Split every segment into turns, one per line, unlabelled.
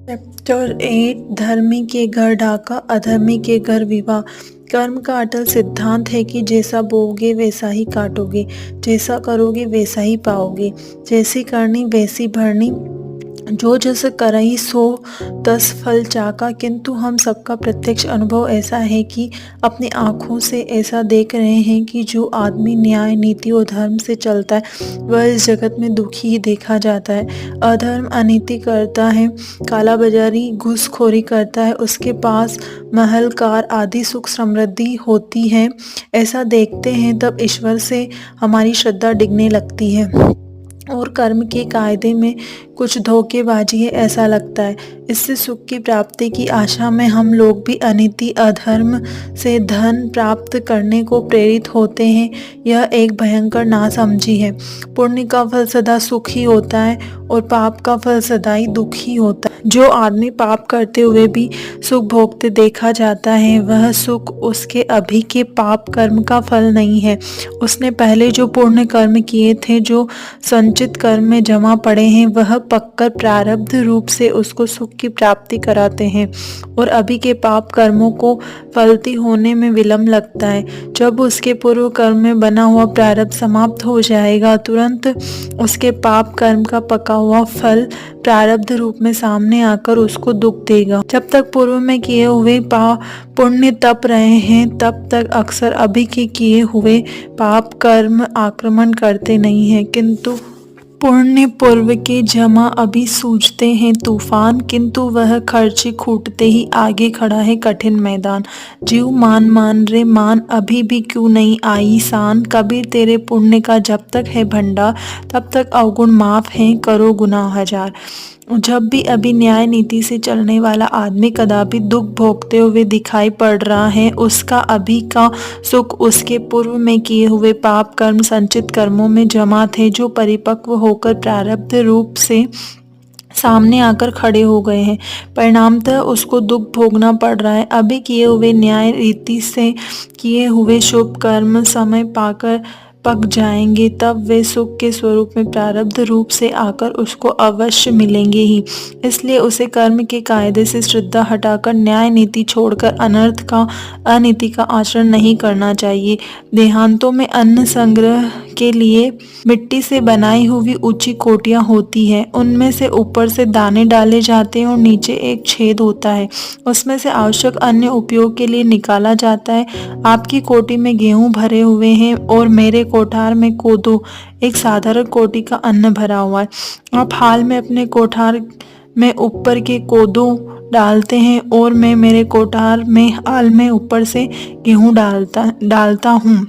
Chapter 8 धर्मी के घर डाका अधर्मी के घर विवाह। कर्म का अटल सिद्धांत है कि जैसा बोओगे वैसा ही काटोगे, जैसा करोगे वैसा ही पाओगे, जैसी करनी वैसी भरनी, जो जस करही सो तस फल चाका। किंतु हम सबका प्रत्यक्ष अनुभव ऐसा है कि अपनी आँखों से ऐसा देख रहे हैं कि जो आदमी न्याय नीति और धर्म से चलता है वह इस जगत में दुखी ही देखा जाता है। अधर्म अनीति करता है, कालाबाजारी घूसखोरी करता है, उसके पास महल कार आदि सुख समृद्धि होती है। ऐसा देखते हैं तब ईश्वर से हमारी श्रद्धा डिगने लगती है और कर्म के कायदे में कुछ धोखेबाजी है ऐसा लगता है। इससे सुख की प्राप्ति की आशा में हम लोग भी अनीति अधर्म से धन प्राप्त करने को प्रेरित होते हैं। यह एक भयंकर नासमझी है। पुण्य का फल सदा सुख ही होता है और पाप का फल सदा ही दुख ही होता है। जो आदमी पाप करते हुए भी सुख भोगते देखा जाता है वह सुख उसके अभी के पाप कर्म का फल नहीं है। उसने पहले जो पुण्य कर्म किए थे, जो संचित कर्म में जमा पड़े हैं, वह पक्कर प्रारब्ध रूप से उसको सुख की प्राप्ति कराते हैं और अभी के पाप कर्मों को फलती होने में विलंब लगता है। जब उसके पूर्व कर्म में बना हुआ प्रारब्ध समाप्त हो जाएगा, तुरंत उसके पाप कर्म का पका हुआ फल प्रारब्ध रूप में सामने आकर उसको दुख देगा। जब तक पूर्व में किए हुए पुण्य तप रहे हैं तब तक अक्सर अभी के किए हुए पाप कर्म आक्रमण करते नहीं हैं, किंतु पुण्य पूर्व के जमा अभी सूझते हैं तूफान, किंतु वह खर्चे खूटते ही आगे खड़ा है कठिन मैदान। जीव मान मान रे मान, अभी भी क्यों नहीं आई सान। कबीर तेरे पुण्य का जब तक है भंडार, तब तक अवगुण माफ है, करो गुनाह हजार। जब भी अभी न्याय नीति से चलने वाला आदमी कदापि दुख भोगते हुए दिखाई पड़ रहा है, उसका अभी का सुख उसके पूर्व में किए हुए पाप कर्म संचित कर्मों में जमा थे, जो परिपक्व होकर प्रारब्ध रूप से सामने आकर खड़े हो गए हैं। परिणामतः उसको दुख भोगना पड़ रहा है। अभी किए हुए न्याय रीति से किए हुए शुभ कर्म समय पाकर पक जाएंगे, तब वे सुख के स्वरूप में प्रारब्ध रूप से आकर उसको अवश्य मिलेंगे ही। इसलिए उसे कर्म के कायदे से श्रद्धा हटाकर न्याय नीति छोड़कर अनर्थ का अनीति का आचरण नहीं करना चाहिए। देहांतों में अन्न संग्रह के लिए मिट्टी से बनाई हुई ऊंची कोटियां होती हैं। उनमें से ऊपर से दाने डाले जाते हैं और नीचे एक छेद होता है, उसमें से आवश्यक अन्य उपयोग के लिए निकाला जाता है। आपकी कोटी में गेहूं भरे हुए हैं और मेरे कोठार में कोदो, एक साधारण कोटि का अन्न भरा हुआ है। आप हाल में अपने कोठार में ऊपर के कोदो डालते हैं और मैं मेरे कोठार में हाल में ऊपर से गेहूं डालता हूँ।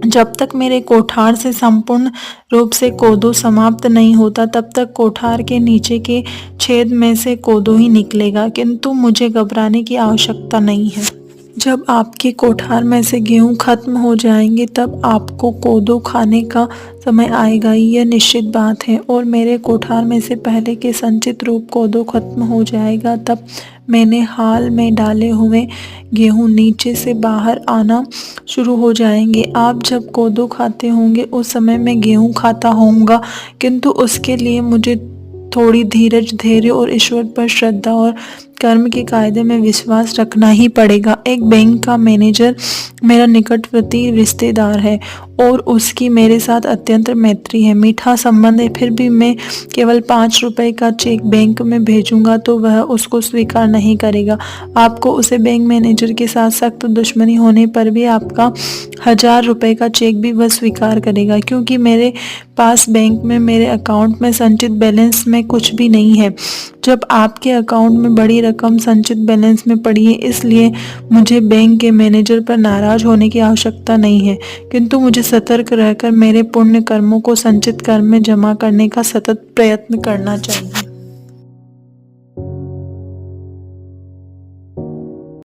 जब तक मेरे कोठार से संपूर्ण रूप से कोदो समाप्त नहीं होता तब तक कोठार के नीचे के छेद में से कोदो ही निकलेगा, किंतु मुझे घबराने की आवश्यकता नहीं है। जब आपके कोठार में से गेहूं खत्म हो जाएंगे तब आपको कोदो खाने का समय आएगा, यह निश्चित बात है। और मेरे कोठार में से पहले के संचित रूप कोदो खत्म हो जाएगा तब मैंने हाल में डाले हुए गेहूं नीचे से बाहर आना शुरू हो जाएंगे। आप जब कोदो खाते होंगे उस समय मैं गेहूं खाता होऊंगा, किंतु उसके लिए मुझे थोड़ी धीरज, धैर्य और ईश्वर पर श्रद्धा और कर्म के कायदे में विश्वास रखना ही पड़ेगा। एक बैंक का मैनेजर मेरा निकटवर्ती रिश्तेदार है और उसकी मेरे साथ अत्यंत मैत्री है, मीठा संबंध है। फिर भी मैं केवल 5 रुपए का चेक बैंक में भेजूंगा तो वह उसको स्वीकार नहीं करेगा। आपको उसे बैंक मैनेजर के साथ सख्त दुश्मनी होने पर भी आपका 1000 रुपए का चेक भी वह स्वीकार करेगा, क्योंकि मेरे पास बैंक में मेरे अकाउंट में संचित बैलेंस में कुछ भी नहीं है। जब आपके अकाउंट में बड़ी रकम संचित बैलेंस में पड़ी है, इसलिए मुझे बैंक के मैनेजर पर नाराज होने की आवश्यकता नहीं है, किंतु मुझे सतर्क रहकर मेरे पुण्य कर्मों को संचित कर्म में जमा करने का सतत प्रयत्न करना चाहिए।